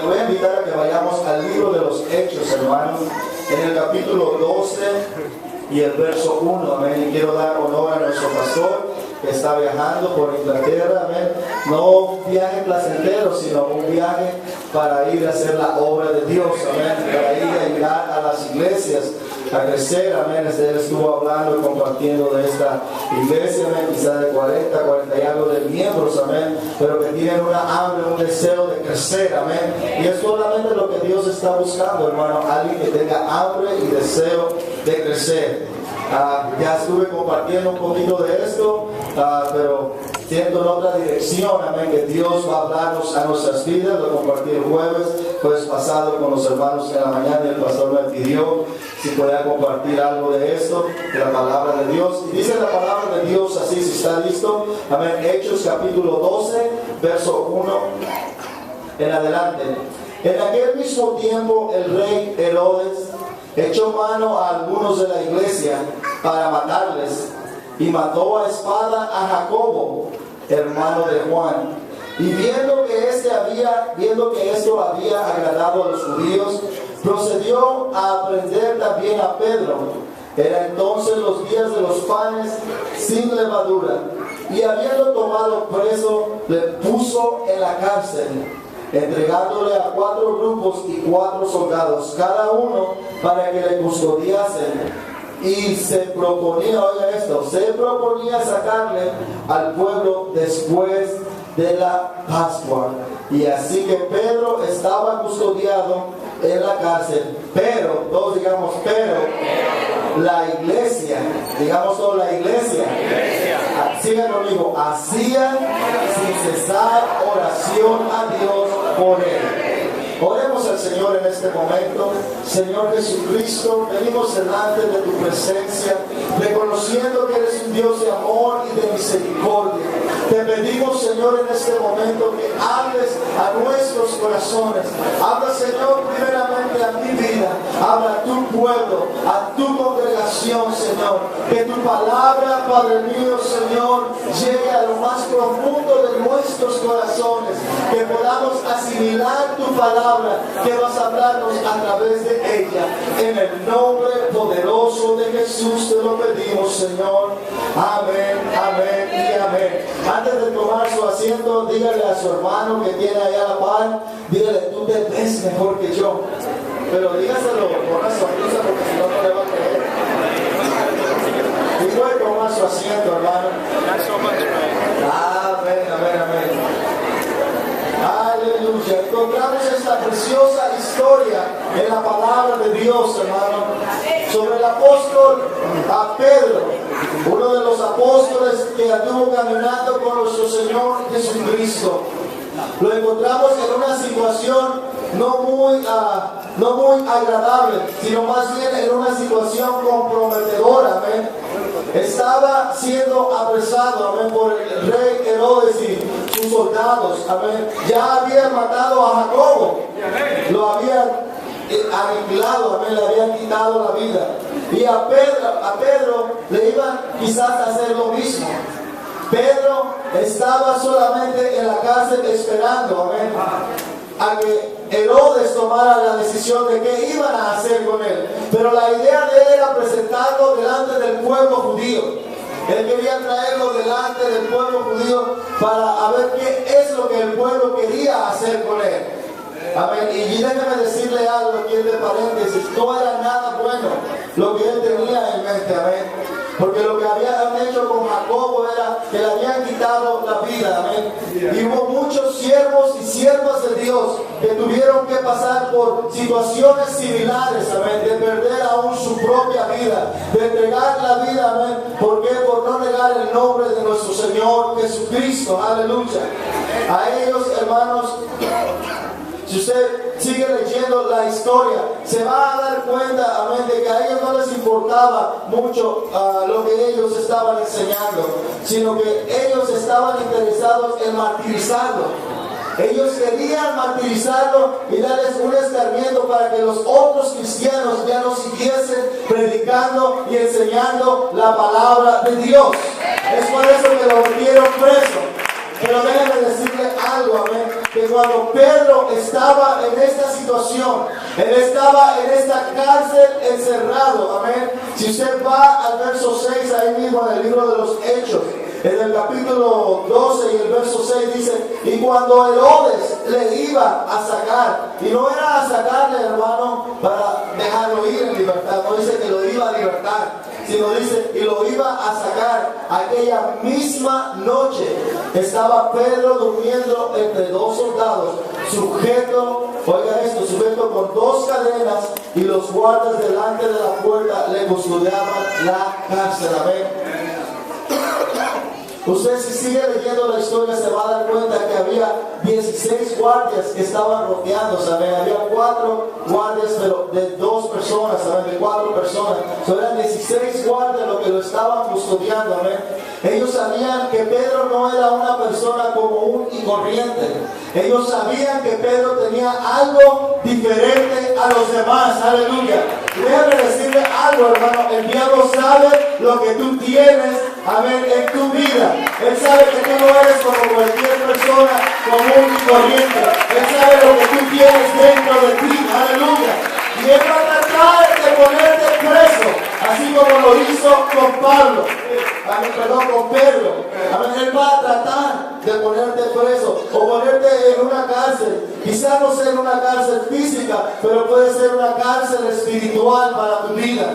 te voy a invitar a que vayamos al libro de los Hechos, hermanos, en el capítulo 12 y el verso 1, amén. Y quiero dar honor a nuestro pastor que está viajando por Inglaterra, amén. No un viaje placentero, sino un viaje para ir a hacer la obra de Dios, amén. Para ir a ayudar a las iglesias a crecer, amén. Él estuvo hablando y compartiendo de esta iglesia, amén, quizá de 40 y algo de miembros, amén, pero que tienen una hambre, un deseo de crecer, amén. Y es solamente lo que Dios está buscando, hermano, alguien que tenga hambre y deseo de crecer. Ya estuve compartiendo un poquito de esto, pero siento en otra dirección, amén, que Dios va a hablarnos a nuestras vidas. Lo compartí el jueves pasado con los hermanos en la mañana, y el pastor me pidió si podía compartir algo de esto, de la palabra de Dios. Y dice la palabra de Dios así, si está listo, amén. Hechos capítulo 12, verso 1 en adelante. En aquel mismo tiempo el rey Herodes echó mano a algunos de la iglesia para matarles, y mató a espada a Jacobo, hermano de Juan. Y viendo que esto había agradado a los judíos, procedió a prender también a Pedro. Era entonces los días de los panes sin levadura, y habiendo tomado preso, le puso en la cárcel, entregándole a 4 grupos y 4 soldados, cada uno para que le custodiasen. Y se proponía, oiga esto, se proponía sacarle al pueblo después de la Pascua. Y así que Pedro estaba custodiado en la cárcel, pero, todos digamos, pero la iglesia, digamos todos, la iglesia, sigan conmigo, hacía sin cesar oración a Dios por él. Oremos al Señor en este momento. Señor Jesucristo, venimos delante de tu presencia, reconociendo que eres un Dios de amor y de misericordia. Te pedimos, Señor, en este momento que hables a nuestros corazones. Habla, Señor, primeramente a mi vida. Habla a tu pueblo, a tu congregación, Señor. Que tu palabra, Padre mío, Señor, llegue a lo más profundo de nuestros corazones. Que podamos asimilar tu palabra, que vas a hablarnos a través de ella. En el nombre poderoso de Jesús te lo pedimos, Señor. Amén, amén y amén. Antes de tomar su asiento, dígale a su hermano que tiene allá a la par, dígale, tú te ves mejor que yo. Pero dígaselo con una sonrisa, porque si no, no le va a creer. Y puede tomar su asiento, hermano. Amén, amén, amén. Aleluya. Encontramos esta preciosa historia en la palabra de Dios, hermano, sobre el apóstol a Pedro, uno de los apóstoles que anduvo caminando con nuestro Señor Jesucristo. Lo encontramos en una situación no muy agradable, sino más bien en una situación comprometedora, amén. Estaba siendo apresado, amén, por el rey Herodes y sus soldados, amén. Ya habían matado a Jacobo, lo habían aniquilado, amén, le habían quitado la vida. Y a Pedro le iban quizás a hacer lo mismo. Pedro estaba solamente en la cárcel esperando, amén, a que Herodes tomara la decisión de qué iban a hacer con él. Pero la idea de él era presentarlo delante del pueblo judío. Él quería traerlo delante del pueblo judío para ver qué es lo que el pueblo quería hacer con él. Amén. Y déjeme decirle algo aquí entre paréntesis, no era nada bueno lo que él tenía en mente, amén. Porque lo que habían hecho con Jacobo era que le habían quitado la vida, amén. Y hubo muchos siervos y siervas de Dios que tuvieron que pasar por situaciones similares, amén, de perder aún su propia vida, de entregar la vida, amén. ¿Por qué? Por no negar el nombre de nuestro Señor Jesucristo, aleluya. A ellos, hermanos, si usted sigue leyendo la historia, se va a dar cuenta, amén, de que a ellos no les importaba mucho lo que ellos estaban enseñando, sino que ellos estaban interesados en martirizarlo. Ellos querían martirizarlo y darles un escarmiento para que los otros cristianos ya no siguiesen predicando y enseñando la palabra de Dios. Es por eso que lo metieron preso. Pero déjenme decirle algo, amén. que cuando Pedro estaba en esta situación, él estaba en esta cárcel encerrado, amén. Si usted va al verso 6 ahí mismo en el libro de los Hechos, en el capítulo 12 y el verso 6 dice, y cuando Herodes le iba a sacar, y no era a sacarle, hermano, para dejarlo ir en libertad, no dice que lo iba a libertar, sino dice, y lo iba a sacar aquella misma noche. Estaba Pedro durmiendo entre dos soldados, sujeto, oiga esto, sujeto con dos cadenas, y los guardas delante de la puerta le custodiaban la cárcel. Amén. Usted, si sigue leyendo la historia, se va a dar cuenta que había 16 guardias que estaban rodeando, ¿saben? Había 4 guardias, pero de 2 personas, ¿saben? De 4 personas. Eran 16 guardias los que lo estaban custodiando, ¿saben? Ellos sabían que Pedro no era una persona común y corriente. Ellos sabían que Pedro tenía algo diferente a los demás. Aleluya. Déjame decirle algo, hermano. El diablo sabe lo que tú tienes, amén, en tu vida. Él sabe que tú no eres como cualquier persona común y corriente. Él sabe lo que tú tienes dentro de ti. Aleluya. Y él va a tratar de ponerte preso, así como lo hizo con Pablo. Con Pedro. Amén. Él va a tratar de ponerte preso o ponerte en una cárcel. Quizás no sea en una cárcel física, pero puede ser una cárcel espiritual para tu vida.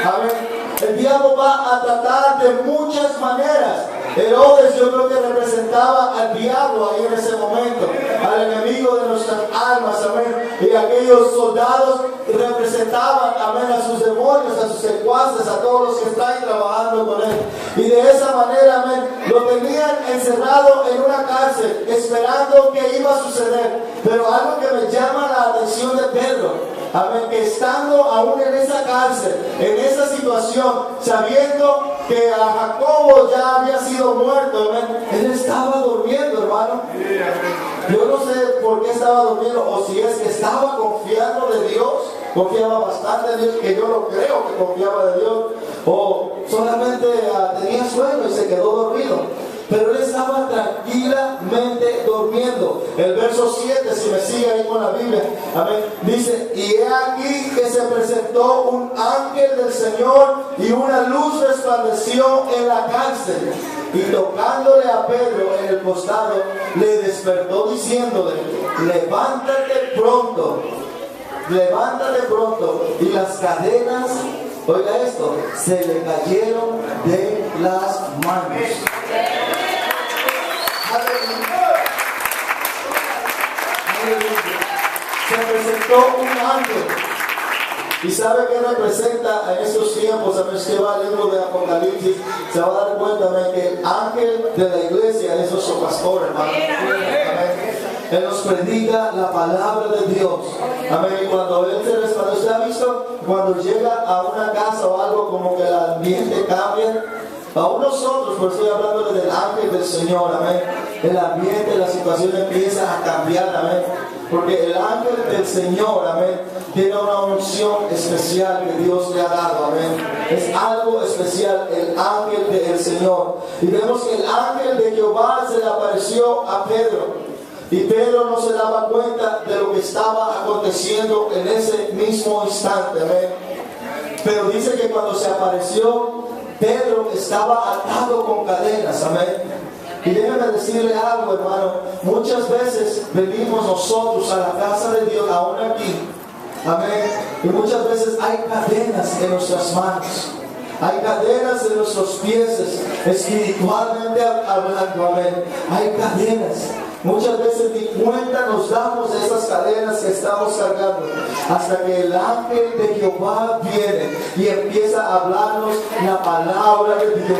Amén. El diablo va a tratar de muchas maneras. Herodes, yo creo que representaba al diablo ahí en ese momento, al enemigo de nuestras almas, amén. Y aquellos soldados representaban, amén, a sus demonios, a sus secuaces, a todos los que están trabajando con él. Y de esa manera, amén, lo tenían encerrado en una cárcel, esperando que iba a suceder. Pero algo que me llama la atención de Pedro, amén, que estando aún en esa cárcel, en esa situación, sabiendo que a Jacobo ya había sido muerto, amén, él estaba durmiendo, hermano. Yo no sé por qué estaba durmiendo, o si es que estaba confiando de Dios, confiaba bastante en Dios, que yo lo creo que confiaba de Dios, o solamente tenía sueño y se quedó dormido. Pero él estaba tranquilamente durmiendo. El verso 7, si me sigue ahí con la Biblia, amén, dice, y he aquí que se presentó un ángel del Señor y una luz resplandeció en la cárcel. Y tocándole a Pedro en el costado, le despertó diciéndole, levántate pronto, y las cadenas, oiga esto, se le cayeron de las manos. Se presentó un ángel. ¿Y sabe qué representa en estos tiempos? A ver si va al libro de Apocalipsis, se va a dar cuenta que el ángel de la iglesia es nuestro pastor, hermano. Él nos predica la palabra de Dios. Amén. Y cuando él se respalda, ¿usted ha visto cuando llega a una casa o algo como que el ambiente cambia? Aún nosotros, por estoy hablando del ángel del Señor, amén. El ambiente, la situación empieza a cambiar, amén. Porque el ángel del Señor, amén, tiene una unción especial que Dios le ha dado, amén. Es algo especial, el ángel del Señor. Y vemos que el ángel de Jehová se le apareció a Pedro. Y Pedro no se daba cuenta de lo que estaba aconteciendo en ese mismo instante, amén. Pero dice que cuando se apareció, Pedro estaba atado con cadenas, amén. Y déjame decirle algo, hermano. Muchas veces venimos nosotros a la casa de Dios, aún aquí, amén. Y muchas veces hay cadenas en nuestras manos. Hay cadenas en nuestros pies, espiritualmente hablando, amén. Hay cadenas. Muchas veces ni cuenta nos damos de esas cadenas que estamos cargando, hasta que el ángel de Jehová viene y empieza a hablarnos la palabra de Dios,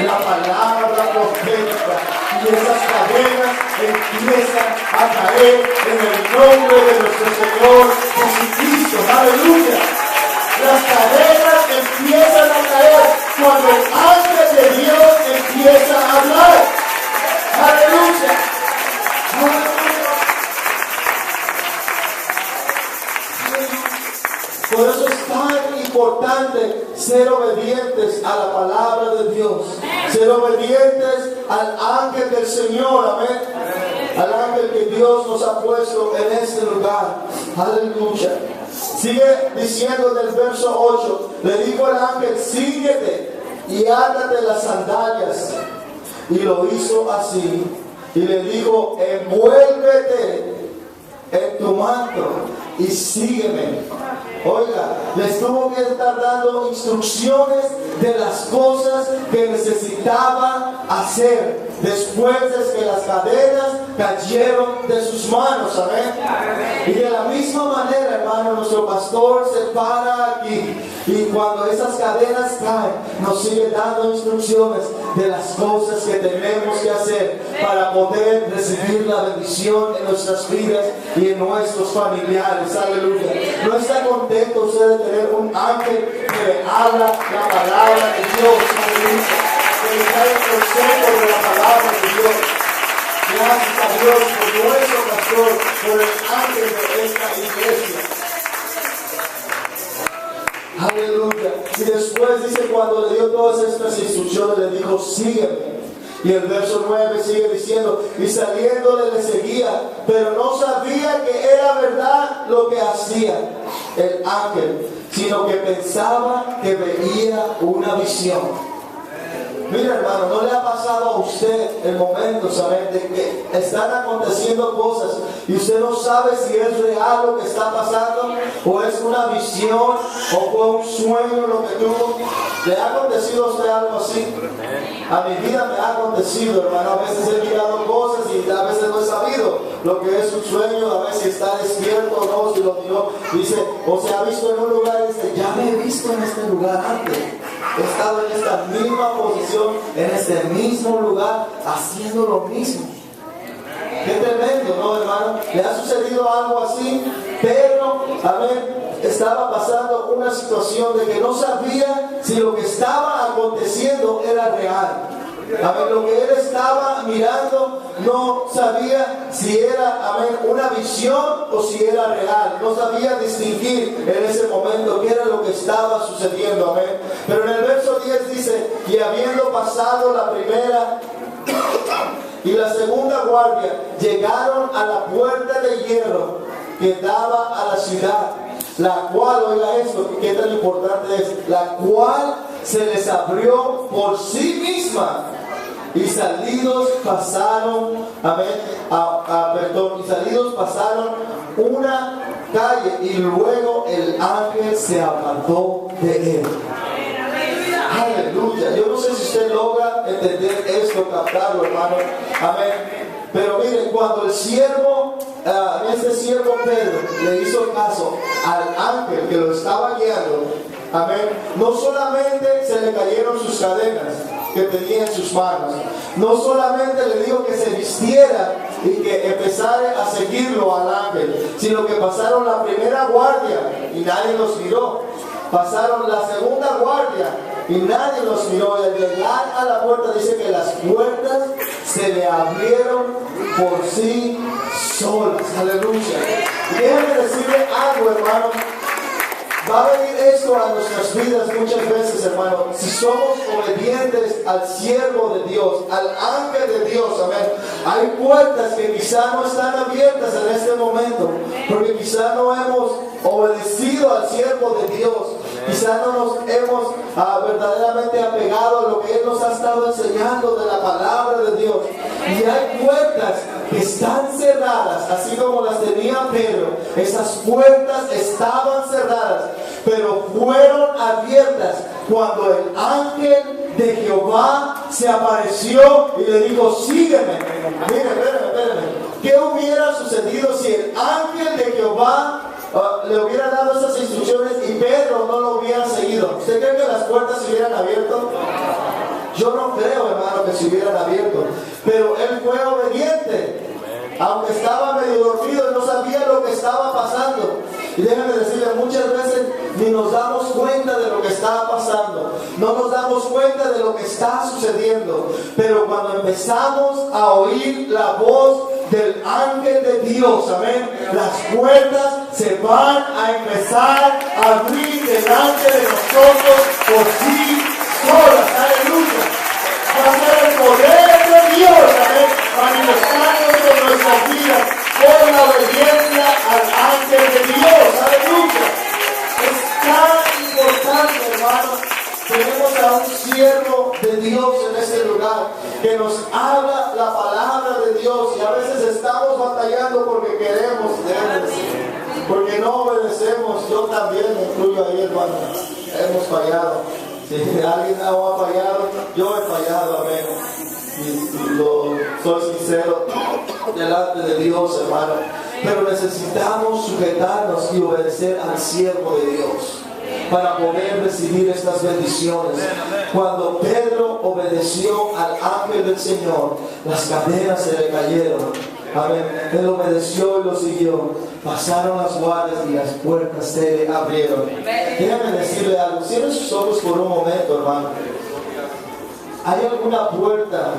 la palabra profética, y esas cadenas empiezan a caer en el nombre de nuestro Señor Jesucristo. Aleluya. Las cadenas empiezan a caer cuando el ángel de Dios empieza a hablar. Aleluya. Por eso es tan importante ser obedientes a la palabra de Dios, ser obedientes al ángel del Señor, amén. al ángel que Dios nos ha puesto en este lugar. Aleluya. Sigue diciendo en el verso 8, le dijo el ángel, síguete y átate las sandalias. Y lo hizo así. Y le dijo, envuélvete en tu manto y sígueme. Oiga, les tuvo que estar dando instrucciones de las cosas que necesitaba hacer después de que las cadenas cayeron de sus manos. Amén. Y de la misma manera, hermano, nuestro pastor se para aquí y cuando esas cadenas caen nos sigue dando instrucciones de las cosas que tenemos que hacer para poder recibir la bendición en nuestras vidas y en nuestros familiares. Aleluya. ¿No está contento usted de tener un ángel que le habla la palabra de Dios? Aleluya. Que le trae el consejo de la palabra de Dios. Gracias a Dios por nuestro pastor, por el ángel de esta iglesia. Aleluya. Y después dice, cuando le dio todas estas instrucciones, le dijo, sígueme. Y el verso 9 sigue diciendo, y saliéndole le seguía, pero no sabía que era verdad lo que hacía el ángel, sino que pensaba que veía una visión. Mira, hermano, ¿no le ha pasado a usted el momento, saber de que están aconteciendo cosas y usted no sabe si es real lo que está pasando o es una visión o fue un sueño lo que tuvo? ¿Le ha acontecido a usted algo así? A mi vida me ha acontecido, hermano. A veces he mirado cosas y a veces no he sabido lo que es un sueño, a veces está despierto o no, si lo miró, dice, o se ha visto en un lugar y dice, ya me he visto en este lugar antes. He estado en esta misma posición, en este mismo lugar, haciendo lo mismo. Qué tremendo, ¿no, hermano? ¿Le ha sucedido algo así? Pedro, amén, estaba pasando una situación de que no sabía si lo que estaba aconteciendo era real. Amén, lo que él estaba mirando no sabía si era, amén, una visión o si era real. No sabía distinguir en ese momento qué era lo que estaba sucediendo. Amén. Pero en el verso 10 dice, y habiendo pasado la primera y la segunda guardia, llegaron a la puerta de hierro que daba a la ciudad, la cual, oiga esto, qué tan importante es, la cual se les abrió por sí misma. Y salidos pasaron, amén, y salidos pasaron una calle y luego el ángel se apartó de él. Aleluya. Yo no sé si usted logra entender esto, captarlo, hermano. Amén. Pero miren, cuando el siervo, este siervo Pedro, le hizo caso al ángel que lo estaba guiando, amén, no solamente se le cayeron sus cadenas que tenía en sus manos, no solamente le dijo que se vistiera y que empezara a seguirlo al ángel, sino que pasaron la primera guardia y nadie los miró. Pasaron la segunda guardia y nadie los miró. Y al llegar a la puerta dice que las puertas se le abrieron por sí solas. Aleluya. Y déjame decirle algo, hermano. Va a venir esto a nuestras vidas muchas veces, hermano, si somos obedientes al siervo de Dios, al ángel de Dios, amén. Hay puertas que quizá no están abiertas en este momento, porque quizá no hemos obedecido al siervo de Dios, quizá no nos hemos verdaderamente apegado a lo que Él nos ha estado enseñando de la palabra de Dios. Y hay puertas que están cerradas, así como las tenía Pedro. Esas puertas estaban cerradas, pero fueron abiertas cuando el ángel de Jehová se apareció y le dijo, sígueme. Mire, espérame. ¿Qué hubiera sucedido si el ángel de Jehová le hubiera dado esas instrucciones y Pedro no lo hubiera seguido? ¿Usted cree que las puertas se hubieran abierto? Yo no creo, hermano, que se hubieran abierto. Pero él fue obediente. Aunque estaba medio dormido, no sabía lo que estaba pasando. Y déjenme decirle, muchas veces ni nos damos cuenta de lo que está pasando. No nos damos cuenta de lo que está sucediendo. Pero cuando empezamos a oír la voz del ángel de Dios, amén, las puertas se van a empezar a abrir delante de nosotros por sí solas. Aleluya. Va a ser el poder de Dios, amén, manifestándose en nuestras obediencia al ángel de Dios. Aleluya. Es tan importante, hermano. Tenemos a un siervo de Dios en este lugar que nos habla la palabra de Dios, y a veces estamos batallando porque queremos porque no obedecemos. Yo también me incluyo ahí, hermano. Hemos fallado. Si alguien no ha fallado, yo he fallado, amén. Y soy sincero delante de Dios, hermano. Pero necesitamos sujetarnos y obedecer al siervo de Dios para poder recibir estas bendiciones. Cuando Pedro obedeció al ángel del Señor, las cadenas se le cayeron. Amén. Él obedeció y lo siguió. Pasaron las guardias y las puertas se le abrieron. Déjame decirle algo. Cierre sus ojos por un momento, hermano. ¿Hay alguna puerta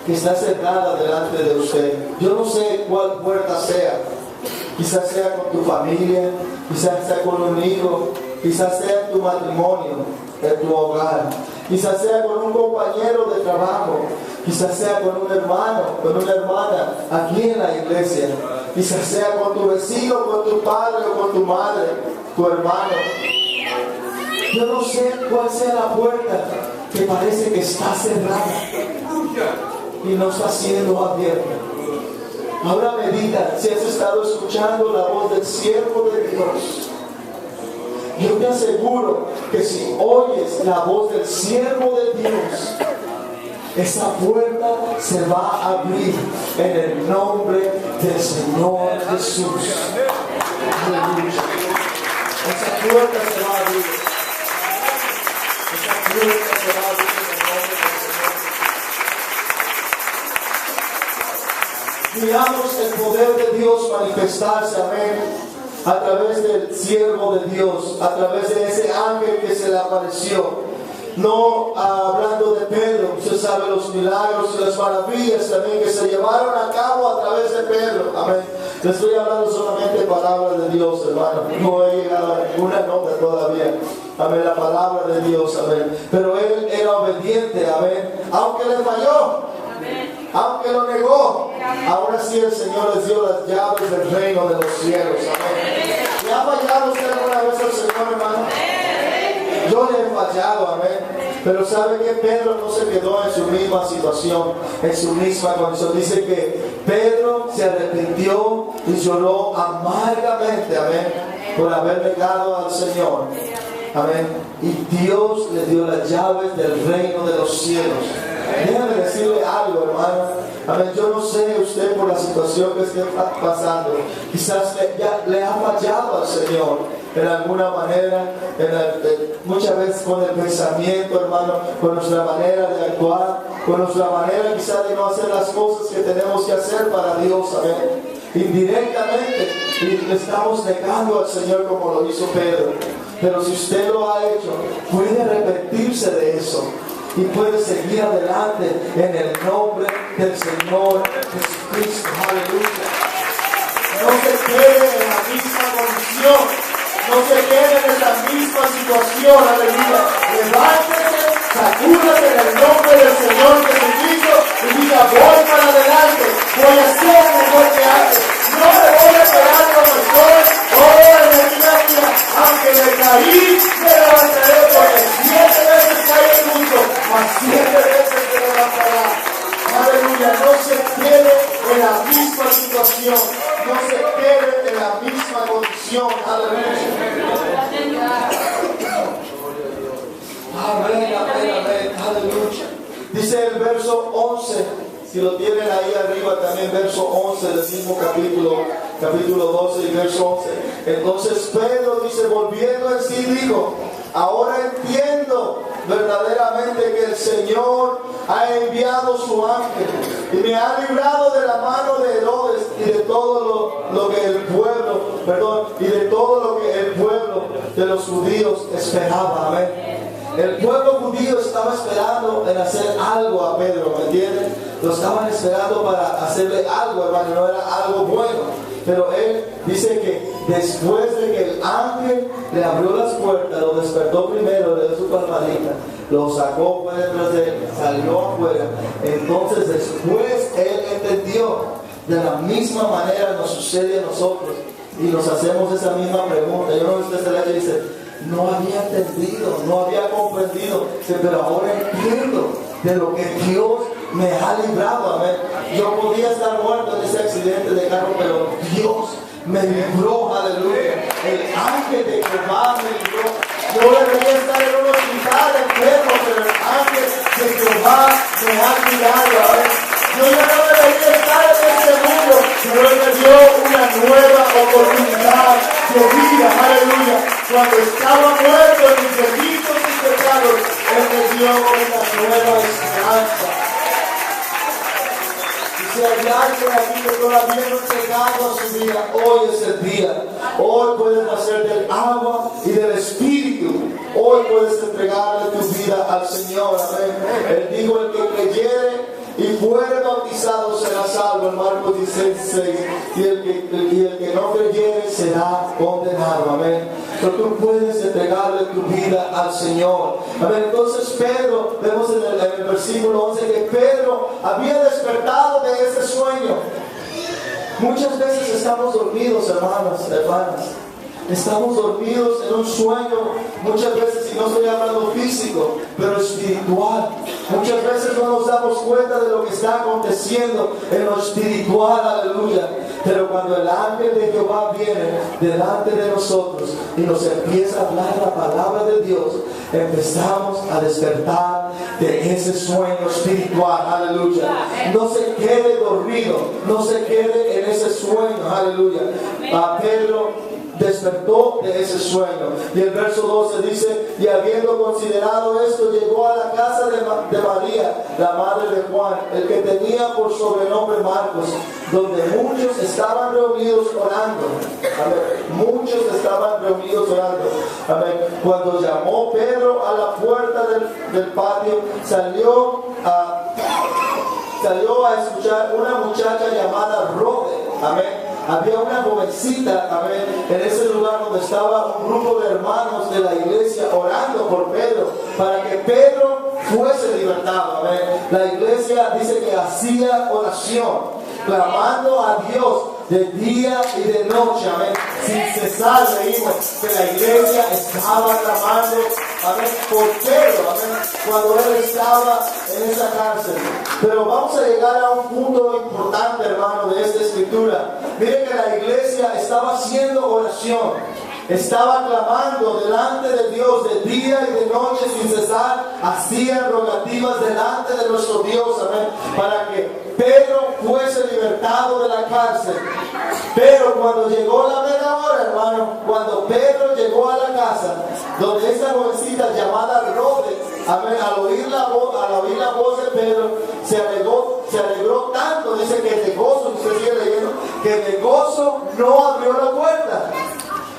que está cerrada delante de usted? Yo no sé cuál puerta sea. Quizás sea con tu familia, quizás sea con un hijo, quizás sea en tu matrimonio, en tu hogar, quizás sea con un compañero de trabajo, quizás sea con un hermano, con una hermana aquí en la iglesia, quizás sea con tu vecino, con tu padre o con tu madre, tu hermano. Yo no sé cuál sea la puerta que parece que está cerrada y no está siendo abierta. Ahora medita si has estado escuchando la voz del siervo de Dios. Yo te aseguro que si oyes la voz del siervo de Dios, esa puerta se va a abrir en el nombre del Señor Jesús. Aleluya. Esa puerta se va a abrir. Esa puerta se va a abrir en el nombre del Señor. Miramos el poder de Dios manifestarse, amén, a través del siervo de Dios, a través de ese ángel que se le apareció. No hablando de Pedro, usted sabe los milagros y las maravillas también que se llevaron a cabo a través de Pedro, amén. Le estoy hablando solamente palabras de Dios, hermano. No he llegado a ninguna nota todavía, amén, la palabra de Dios, amén. Pero él era obediente, amén, aunque le falló, aunque lo negó. Ahora sí el Señor les dio las llaves del reino de los cielos, amén. ¿Le ha fallado usted alguna vez al Señor, hermano? Yo le he fallado, amén. Pero sabe que Pedro no se quedó en su misma situación, en su misma condición. Dice que Pedro se arrepintió y lloró amargamente, amén, por haber negado al Señor, amén. Y Dios le dio las llaves del reino de los cielos. Déjame decirle algo, hermano. Amén. Yo no sé usted por la situación que esté pasando. Quizás le ha fallado al Señor en alguna manera, muchas veces con el pensamiento, hermano, con nuestra manera de actuar, con nuestra manera quizás de no hacer las cosas que tenemos que hacer para Dios, amén. Indirectamente, y le estamos negando al Señor como lo hizo Pedro. Pero si usted lo ha hecho, puede arrepentirse de eso y puede seguir adelante en el nombre del Señor Jesucristo. Aleluya. No se quede en la misma condición, no se quede en la misma situación. Aleluya. Levántese, sacúdase en el nombre del Señor Jesucristo y diga: voy para adelante, voy a ser mejor que antes. No me voy a quedar como estoy. Aunque me caí, me levantaré, porque 7 veces cae el mundo, mas 7 veces me levantará. Aleluya. No se quede en la misma situación, no se quede en la misma condición. Aleluya. Amén, amén, amén. Aleluya. Dice el verso 11. Si lo tienen ahí arriba también, verso 11 del mismo capítulo 12 y verso 11. Entonces Pedro dice, volviendo en sí, dijo: ahora entiendo verdaderamente que el Señor ha enviado su ángel y me ha librado de la mano de Herodes y de todo lo que el pueblo, y de todo lo que el pueblo de los judíos esperaba. Amén. El pueblo judío estaba esperando en hacer algo a Pedro, ¿me entienden? Lo estaban esperando para hacerle algo, hermano, no era algo bueno. Pero él dice que después de que el ángel le abrió las puertas, lo despertó primero, le dio su palmadita, lo sacó, fue detrás de él, salió afuera. Entonces después él entendió De la misma manera nos sucede a nosotros y nos hacemos esa misma pregunta. Yo no sé si usted dice, no había entendido, no había comprendido, pero ahora entiendo de lo que Dios me ha librado. Amén. Yo podía estar muerto en ese accidente de carro, pero Dios me libró, aleluya. El ángel de Jehová me libró. Yo debería estar en un hospital enfermo, pero el ángel de Jehová me ha librado. Amén. Yo ya no debería estar en este mundo, pero Él me dio una nueva oportunidad de vida, aleluya. Cuando estaba muerto en mis delitos y pecados, Él me dio una nueva esperanza. Si hay alguien aquí que todavía no ha llegado a su vida, hoy es el día. Hoy puedes nacer del agua y del Espíritu. Hoy puedes entregarle tu vida al Señor. Amén. Él dijo, el que creyere y fuere bautizado será salvo, en Marcos 16:6. Y el que no creyere será condenado. Amén. Pero tú puedes entregarle tu vida al Señor. Amén. Entonces Pedro, vemos en el versículo 11 que Pedro había despertado de ese sueño. Muchas veces estamos dormidos, hermanas. Estamos dormidos en un sueño, muchas veces, y no estoy hablando físico, pero espiritual. Muchas veces no nos damos cuenta de lo que está aconteciendo en lo espiritual, aleluya. Pero cuando el ángel de Jehová viene delante de nosotros y nos empieza a hablar la palabra de Dios, empezamos a despertar de ese sueño espiritual, aleluya. No se quede dormido, no se quede en ese sueño, aleluya. A Pedro despertó de ese sueño. Y el verso 12 dice, y habiendo considerado esto, llegó a la casa de María, la madre de Juan, el que tenía por sobrenombre Marcos, donde muchos estaban reunidos orando. Amén. Muchos estaban reunidos orando. Amén. Cuando llamó Pedro a la puerta del patio, salió a escuchar una muchacha llamada Rode. Amén. Había una jovencita, amén, en ese lugar donde estaba un grupo de hermanos de la iglesia orando por Pedro, para que Pedro fuese libertado, amén. La iglesia dice que hacía oración, clamando a Dios de día y de noche, amén. Sin cesar leímos que la iglesia estaba clamando, amén, por Pedro, amén, cuando él estaba en esa cárcel. Pero vamos a llegar a un punto importante, hermano, de esta escritura. Miren que la iglesia estaba haciendo oración. Estaba clamando delante de Dios de día y de noche sin cesar, hacían rogativas delante de nuestro Dios, amén, para que Pedro fuese libertado de la cárcel. Pero cuando llegó la media hora, hermano, cuando Pedro llegó a la casa, donde esa jovencita llamada Rode, amén, al oír la voz de Pedro, se alegró tanto, dice que de gozo, usted sigue leyendo, que de gozo no abrió la puerta.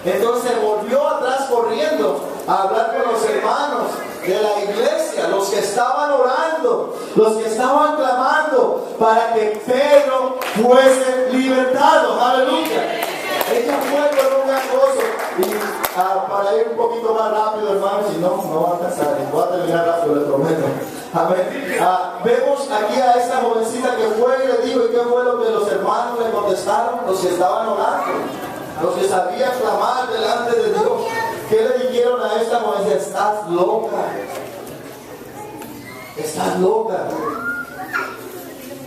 Entonces volvió atrás corriendo a hablar con los hermanos de la iglesia, los que estaban orando, los que estaban clamando para que Pedro fuese libertado. Aleluya. Ella fue con un gran gozo. Y para ir un poquito más rápido, hermanos, si no va a alcanzar, voy a terminar rápido, les prometo. Amén. Vemos aquí a esta jovencita que fue y le dijo, ¿y qué fue lo que los hermanos le contestaron? Los que estaban orando, los que sabían clamar delante de Dios. ¿Qué le dijeron a esta mujer? Estás loca. Estás loca.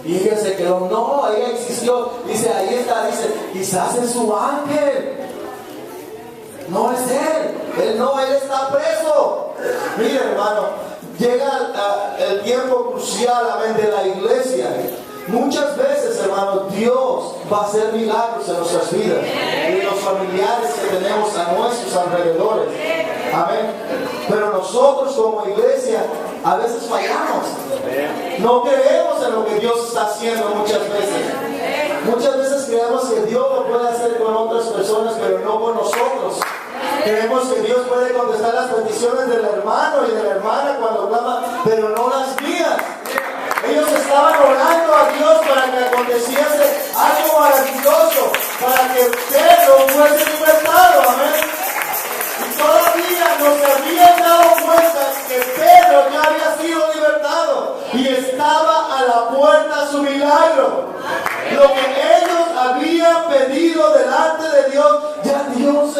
Y ella se quedó, no, ella insistió. Dice, ahí está, dice, quizás es su ángel. No es él. Él está preso. Mire, hermano, llega el tiempo crucial, amén, de la iglesia. Muchas veces, hermano, Dios va a hacer milagros en nuestras vidas y en los familiares que tenemos a nuestros alrededores. Amén. Pero nosotros como iglesia a veces fallamos. No creemos en lo que Dios está haciendo muchas veces. Muchas veces creemos que Dios lo puede hacer con otras personas, pero no con nosotros. Creemos que Dios puede contestar las peticiones del hermano y de la hermana cuando clama, pero no las mías. Ellos estaban orando a Dios para que aconteciese algo maravilloso, para que Pedro fuese libertado, amén. Y todavía no se habían dado cuenta que Pedro ya había sido libertado y estaba a la puerta su milagro. Lo que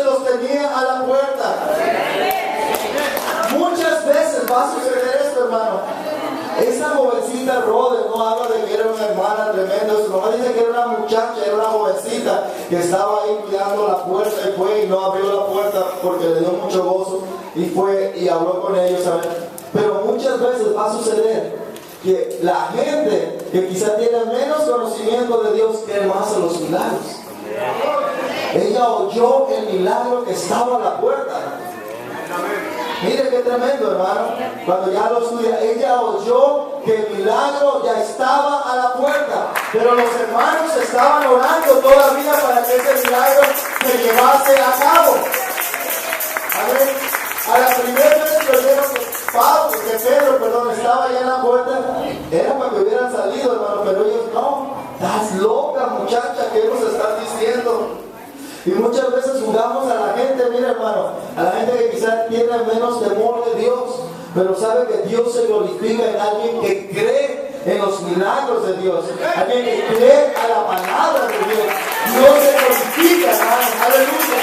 los tenía a la puerta. Muchas veces va a suceder esto, hermano. Esa jovencita Rhodes no habla de que era una hermana tremenda, su mamá dice que era una muchacha, era una jovencita que estaba ahí cuidando la puerta y fue y no abrió la puerta porque le dio mucho gozo y fue y habló con ellos, ¿saben? Pero muchas veces va a suceder que la gente que quizá tiene menos conocimiento de Dios quiere más a los milagros. Ella oyó el milagro que estaba a la puerta. Mire qué tremendo, hermano. Cuando ya lo estudia, ella oyó que el milagro ya estaba a la puerta, pero los hermanos estaban orando todavía para que ese milagro se llevase a cabo. A la primera vez que oyeron que Pedro estaba allá en la puerta, era para que hubieran salido, hermano, pero ellos no. Estás loca, muchacha, ¿qué nos estás diciendo? Y muchas veces jugamos a la gente, mira, hermano, a la gente que quizás tiene menos temor de Dios, pero sabe que Dios se glorifica en alguien que cree en los milagros de Dios, alguien que cree a la palabra de Dios. Dios se glorifica, hermano, aleluya.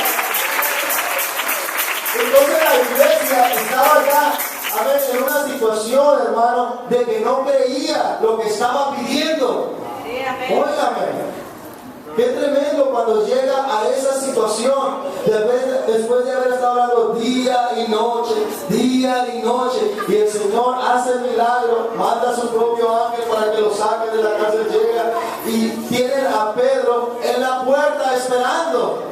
Entonces la iglesia estaba ya en una situación, hermano, de que no creía lo que estaba pidiendo. Óigame. Qué tremendo cuando llega a esa situación, después de haber estado hablando día y noche, y el Señor hace el milagro, manda a su propio ángel para que lo saque de la cárcel, llega y tienen a Pedro en la puerta esperando.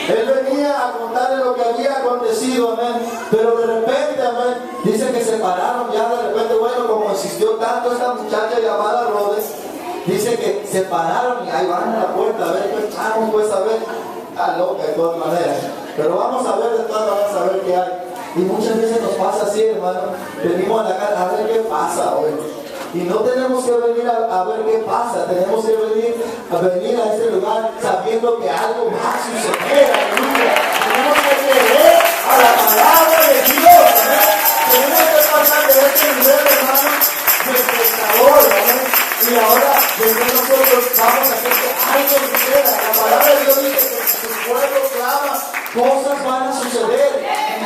Él venía a contarle lo que había acontecido, amén. Pero de repente, amén, dice que se pararon ya de repente, bueno, como insistió tanto esta muchacha llamada Rhodes, dice que se pararon y ahí van a la puerta, a ver, pues vamos pues a ver. Está loca de todas maneras. Pero vamos a ver de todas maneras, a ver qué hay. Y muchas veces nos pasa así, hermano. Venimos a la casa a ver qué pasa hoy. Y no tenemos que venir a ver qué pasa, tenemos que venir a este lugar sabiendo que algo va a suceder, aleluya. Tenemos que creer a la palabra de Dios, ¿amén? Tenemos que pasar de este nivel, hermano, de espectador, ¿amén? Y ahora, desde nosotros vamos a hacer que algo suceda. La palabra de Dios dice que si su pueblo clama, cosas van a suceder.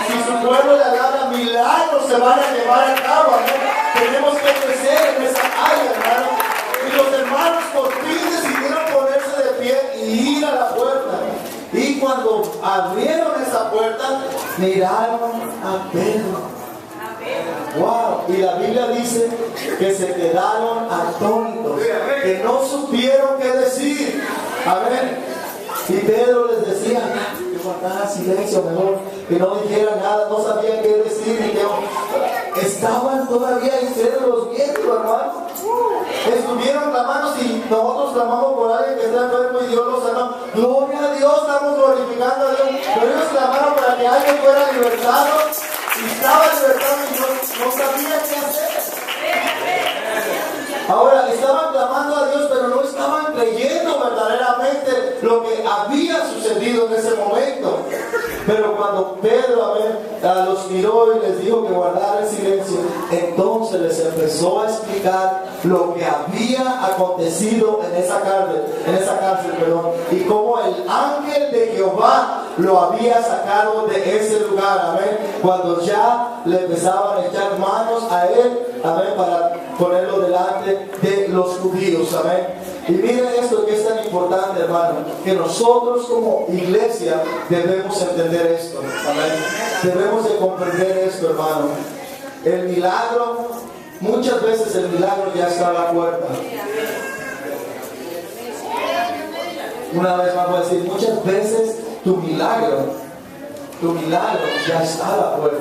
Si su pueblo le alaba, milagros se van a llevar a cabo, ¿amén? Tenemos que crecer en esa área, hermano. Y los hermanos por fin decidieron ponerse de pie y ir a la puerta. Y cuando abrieron esa puerta, miraron a Pedro. Wow, y la Biblia dice que se quedaron atónitos, que no supieron qué decir. Amén. Y Pedro les decía que guardara silencio, mejor que no dijera nada, no sabían qué decir, y que estaban todavía incrédulos viendo, hermano. Estuvieron clamando, si nosotros clamamos por alguien que está enfermo y Dios lo sanó, gloria a Dios, estamos glorificando a Dios. Pero ellos clamaron para que alguien fuera libertado, y estaba libertado y no sabía qué hacer. Ahora, estaban clamando a Dios, pero no estaban creyendo verdaderamente lo que había sucedido en ese momento. Pero cuando Pedro los miró y les dijo que guardaran silencio, entonces les empezó a explicar lo que había acontecido en esa cárcel, y cómo el ángel de Jehová lo había sacado de ese lugar, amén, cuando ya le empezaban a echar manos a él, amén, para ponerlo delante de los judíos, amén. Y miren esto que es tan importante, hermano, que nosotros como iglesia debemos entender esto, amén. Debemos de comprender esto, hermano. El milagro, muchas veces el milagro ya está a la puerta. Una vez más voy a decir, muchas veces tu milagro ya está a la puerta.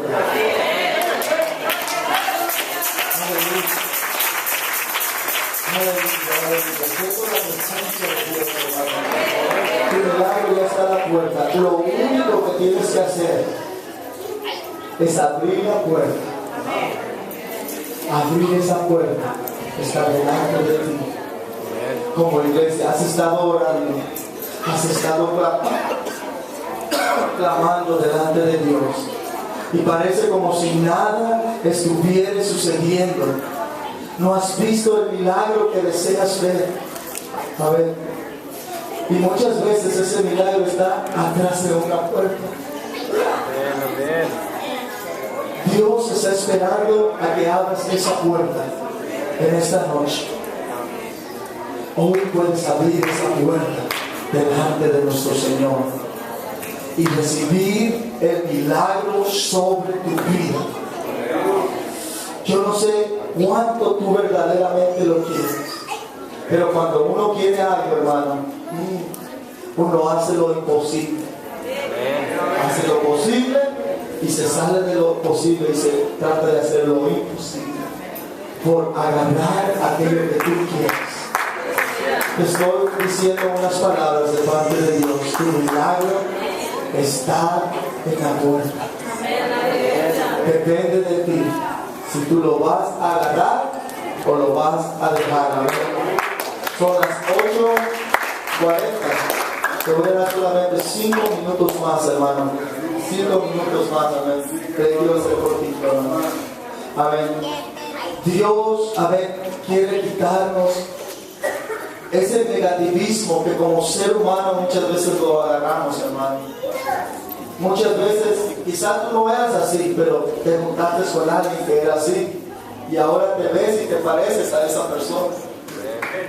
Tu milagro ya está a la puerta. Lo único que tienes que hacer es abrir la puerta. Abrir esa puerta. Está delante de ti. Como iglesia, has estado orando, has estado clamando delante de Dios, y parece como si nada estuviera sucediendo. No has visto el milagro que deseas ver. A ver, Y muchas veces ese milagro está atrás de una puerta. Dios está esperando a que abras esa puerta en esta noche. Hoy puedes abrir esa puerta delante de nuestro Señor y recibir el milagro sobre tu vida. Yo no sé cuánto tú verdaderamente lo quieres, pero cuando uno quiere algo, hermano, uno hace lo imposible. Hace lo posible y se sale de lo posible y se trata de hacer lo imposible por agarrar aquello que tú quieres. Te estoy diciendo unas palabras de parte de Dios. Tu milagro está en la puerta. Depende de ti si tú lo vas a agarrar o lo vas a dejar. Son las 8:40. Te voy a dar solamente 5 minutos más, hermano. 5 minutos más, amén. Te quiero ser cortito, hermano. Amén. Dios, amén, quiere quitarnos ese negativismo que como ser humano muchas veces lo agarramos, hermano. Muchas veces, quizás tú no eras así, pero te juntaste con alguien que era así. Y ahora te ves y te pareces a esa persona.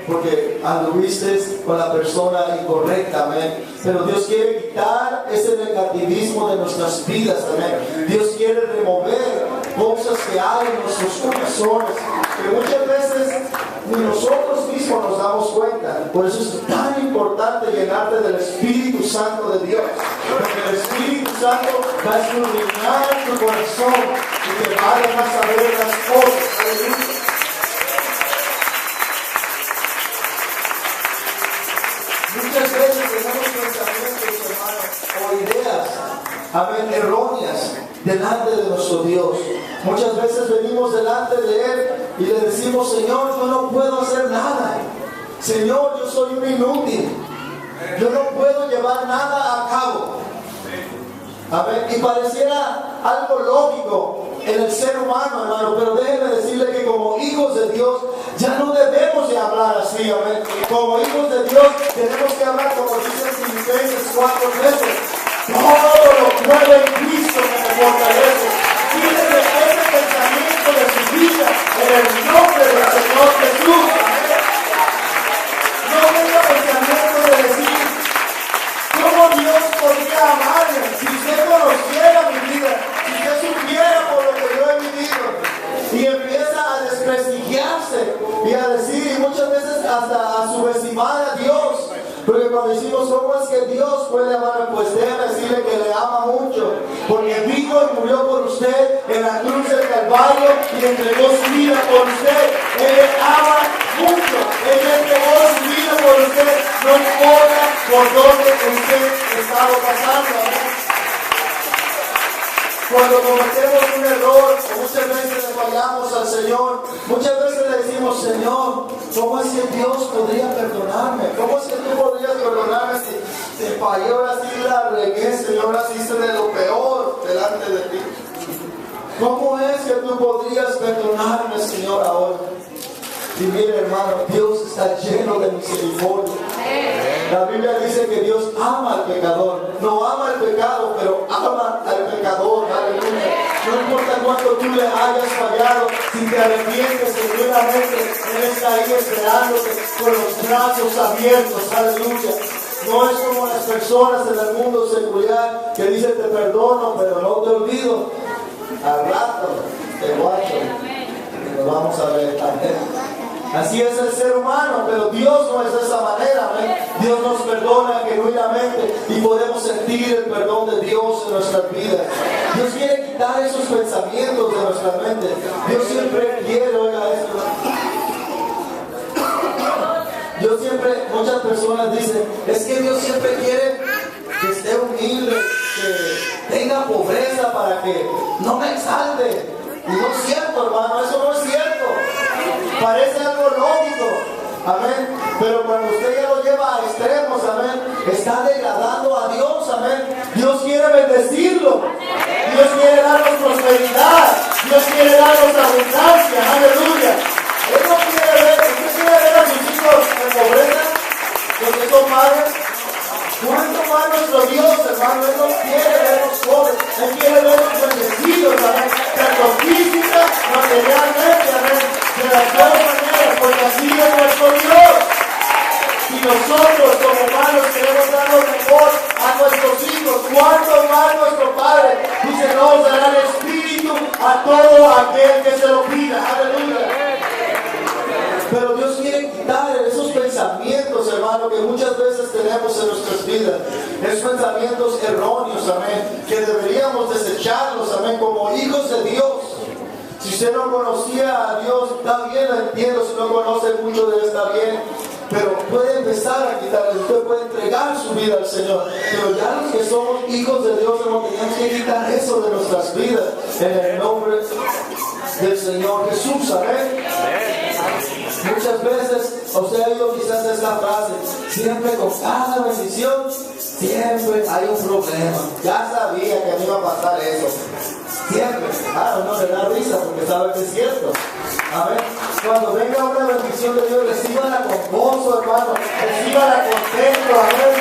Porque anduviste con la persona incorrecta, amén. Pero Dios quiere quitar ese negativismo de nuestras vidas, amén. Dios quiere remover cosas que hay en nuestros corazones, que muchas veces ni nosotros mismos nos damos cuenta. Por eso es tan importante llenarte del Espíritu Santo de Dios, porque el Espíritu Santo va a iluminar tu corazón y te va a dejar saber las cosas. Aleluya. Muchas veces tenemos pensamientos, hermanos, o ideas, amén, erróneas delante de nuestro Dios. Muchas veces venimos delante de Él y le decimos: Señor, yo no puedo hacer nada. Señor, yo soy un inútil. Yo no puedo llevar nada a cabo. Amén. Y pareciera algo lógico en el ser humano, hermano, pero déjeme decirle que como hijos de Dios ya no debemos de hablar así, amén. Como hijos de Dios tenemos que hablar como dice Filipenses 4:13. Todo lo puedo en Cristo que me fortalece. Quítese ese pensamiento de su vida en el nombre del Señor Jesús. Amén. No tenga pensamiento de decir: ¿cómo Dios podría amarme? Si usted conociera mi vida, si usted supiera por lo que yo he vivido. Y empieza a desprestigiarse y a decir, y muchas veces hasta a subestimar a Dios. Porque cuando decimos: ¿cómo es que Dios puede amarme? Pues déjame decirle que le ama mucho. Porque vino y murió por usted en la cruz del Calvario y entregó su vida por usted. Él le ama mucho. Él entregó su vida por usted. No importa por dónde usted estaba pasando. Cuando cometemos un error, muchas veces le fallamos al Señor. Muchas veces le decimos: Señor, ¿cómo es que Dios podría perdonarme? ¿Cómo es que tú podrías perdonarme si te fallé? Ahora sí la regué, Señor, ahora sí hice de lo peor delante de ti. ¿Cómo es que tú podrías perdonarme, Señor, ahora? Y mire, hermano, Dios está lleno de misericordia. La Biblia dice que Dios ama al pecador. No ama el pecado, pero ama al pecador. Aleluya. No importa cuánto tú le hayas fallado, si te arrepientes genuinamente, Él está ahí esperándote con los brazos abiertos. Aleluya. No es como las personas en el mundo secular que dicen: te perdono, pero no te olvido. Al rato te guacho. Y nos vamos a ver también. Así es el ser humano, pero Dios no es de esa manera, ¿ven? Dios nos perdona genuinamente y podemos sentir el perdón de Dios en nuestras vidas. Dios quiere quitar esos pensamientos de nuestra mente. Dios siempre quiere, oiga esto. Dios siempre, muchas personas dicen: es que Dios siempre quiere que esté humilde, que tenga pobreza para que no me exalte. Y no es cierto, hermano, eso no es cierto. Parece algo lógico, amén, pero cuando usted ya lo lleva a extremos, amén, está degradando a Dios, amén. Dios quiere bendecirlo, Dios quiere darnos prosperidad, Dios quiere darnos abundancia, aleluya. Él no quiere ver, usted quiere ver a sus hijos en pobreza, los que son padres. a todo aquel que se lo pida. Aleluya. Pero Dios quiere quitar esos pensamientos, hermano, que muchas veces tenemos en nuestras vidas. Esos pensamientos erróneos, amén, que deberíamos desecharlos, amén, como hijos de Dios. Si usted no conocía a Dios, está bien, lo entiendo. Si no conoce mucho de él, está bien. Pero puede empezar a quitarlo. Usted puede entregar su vida al Señor. Pero ya los que somos hijos de Dios, hermano, tenemos que quitar eso de nuestras vidas. En el nombre del Señor Jesús, amén. Muchas veces usted ha oído quizás esta frase: siempre con cada bendición, siempre hay un problema. Ya sabía que me iba a pasar eso. Siempre. No le da risa porque sabe que es cierto. Amén. Cuando venga una bendición de Dios, recíbala con gozo, hermano. Recíbala contento, amén.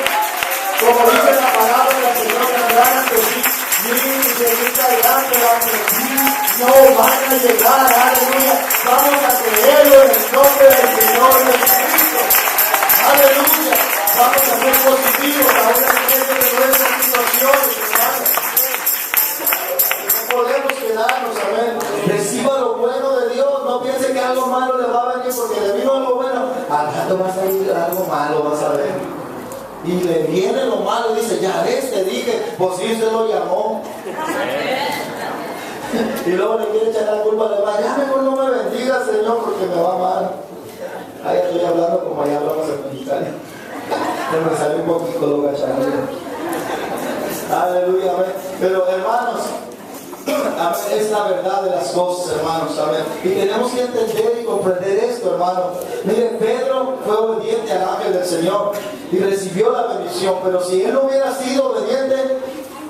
Como dice la palabra del Señor, vendrán ante ti mil y 10,000 delante, ante ti no van a llegar, aleluya. Vamos a creerlo en el nombre del Señor Jesucristo. Aleluya. Vamos a ser positivos aún en medio de nuestras situaciones, hermano. No podemos quedarnos, amén. Reciba lo bueno de Dios. No piense que algo malo le va a venir, porque le vino algo bueno. Al rato va a salir algo malo, vas a ver. Y le viene lo malo y dice: ya ves, te dije, pues sí, usted lo llamó. Y luego le quiere echar la culpa, le va: ya mejor no me bendiga, Señor, porque me va mal. Ahí estoy hablando como allá hablamos en mexicano. Me sale un poquito lo gachado. Aleluya, amén. Pero hermanos, es la verdad de las cosas, hermanos, amén. Y tenemos que entender y comprender esto, hermano. Mire, Pedro fue obediente al ángel del Señor y recibió la bendición, pero si él no hubiera sido obediente,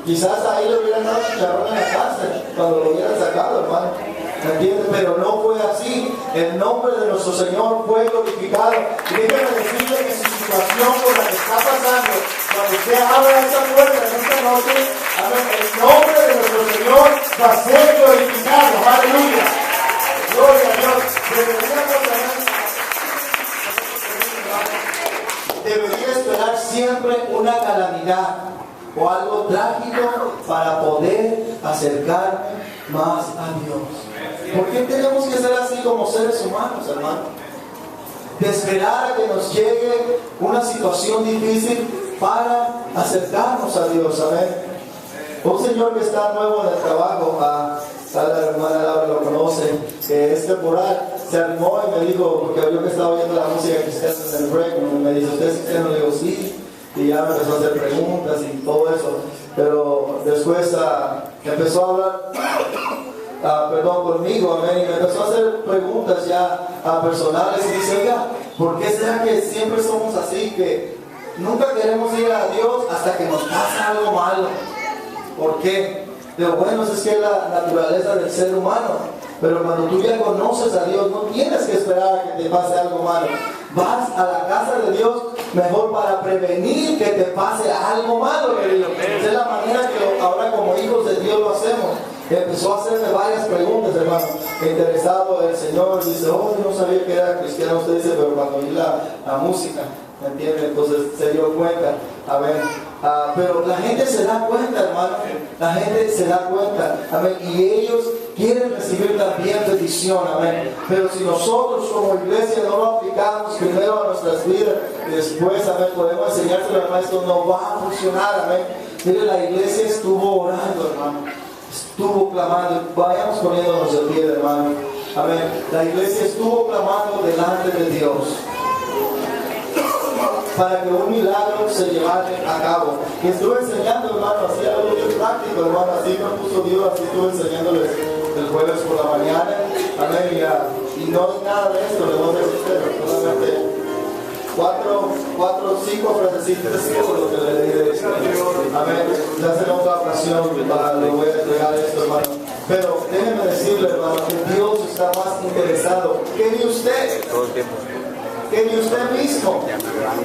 quizás ahí le hubieran dado chicharrón en la cárcel cuando lo hubieran sacado, hermano. ¿Me entiendes? Pero no fue así. El nombre de nuestro Señor fue glorificado. Y déjeme decirle que su situación por la que está pasando, cuando usted abra esa puerta en esta noche, amén, el nombre de nuestro Señor va a ser glorificado. Aleluya. Gloria a Dios. Debería esperar siempre una calamidad o algo trágico para poder acercarme más a Dios. ¿Por qué tenemos que ser así como seres humanos, hermano? De esperar a que nos llegue una situación difícil para acercarnos a Dios, amén. Un señor que está nuevo en el trabajo, la hermana Laura lo conoce, que es temporal, se animó y me dijo, porque yo que estaba oyendo la música cristiana en el break, me dice: ¿usted es cristiano? Le digo: sí. Y ya me empezó a hacer preguntas y todo eso. Pero después empezó a hablar conmigo, amén, y me empezó a hacer preguntas ya personales y dice: oiga, ¿por qué será que siempre somos así, que nunca queremos ir a Dios hasta que nos pasa algo malo? ¿Por qué? Pero bueno, es que es la naturaleza del ser humano. Pero cuando tú ya conoces a Dios, no tienes que esperar a que te pase algo malo. Vas a la casa de Dios mejor para prevenir que te pase algo malo, querido. Esa es la manera que ahora como hijos de Dios lo hacemos. Empezó a hacerme varias preguntas, hermano. Interesado el Señor, dice: oh, yo no sabía que era cristiano. Usted dice: pero cuando oí la música, ¿me entiende? Entonces se dio cuenta. A ver, pero la gente se da cuenta, hermano. La gente se da cuenta, amén. Y ellos quieren recibir también bendición, amén. Pero si nosotros como iglesia no lo aplicamos primero a nuestras vidas y después, amén, podemos enseñárselo al maestro, no va a funcionar, amén. Mire, la iglesia estuvo orando, hermano. Estuvo clamando. Vayamos poniéndonos de pie, hermano. Amén. La iglesia estuvo clamando delante de Dios para que un milagro se llevara a cabo. Y estuve enseñando, hermano, así algo bien práctico, hermano, así me puso Dios, así estuve enseñándoles el jueves por la mañana, amén, y no es nada de esto, le voy a decir, solamente 5 frasecitas por lo que le dije, amén. Ya será otra ocasión, le voy a entregar esto, hermano. Pero déjenme decirle, hermano, que Dios está más interesado que ni usted. Que ni usted mismo,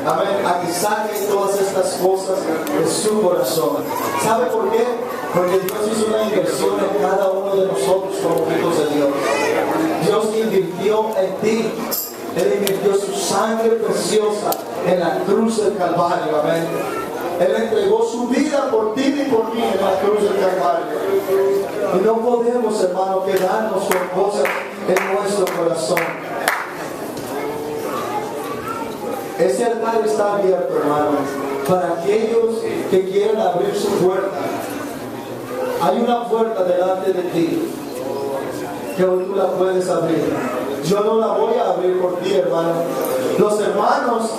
amén, a que saque todas estas cosas de su corazón. ¿Sabe por qué? Porque Dios hizo una inversión en cada uno de nosotros como hijos de Dios. Dios invirtió en ti. Él invirtió su sangre preciosa en la cruz del Calvario, amén. Él entregó su vida por ti y por mí en la cruz del Calvario. Y no podemos, hermano, quedarnos con cosas en nuestro corazón. Este altar está abierto, hermano, para aquellos que quieran abrir su puerta. Hay una puerta delante de ti que hoy tú la puedes abrir. Yo no la voy a abrir por ti, hermano. Los hermanos,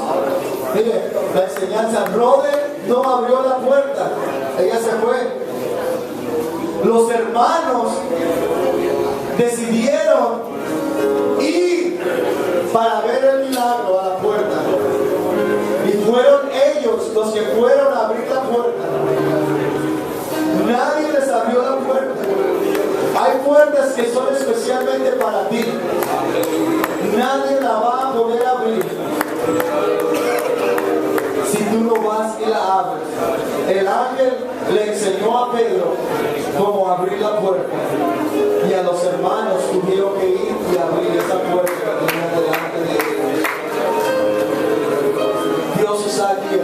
mire, la enseñanza, Rode no abrió la puerta, ella se fue. Los hermanos decidieron ir para ver el milagro a la puerta. Y fueron ellos los que fueron a abrir la puerta. Nadie les abrió la puerta. Hay puertas que son especialmente para ti. Nadie la va a poder abrir si tú no vas y la abres. El ángel le enseñó a Pedro cómo abrir la puerta. Y a los hermanos tuvieron que ir y abrir esa puerta que tenía delante de ellos. Dios está aquí,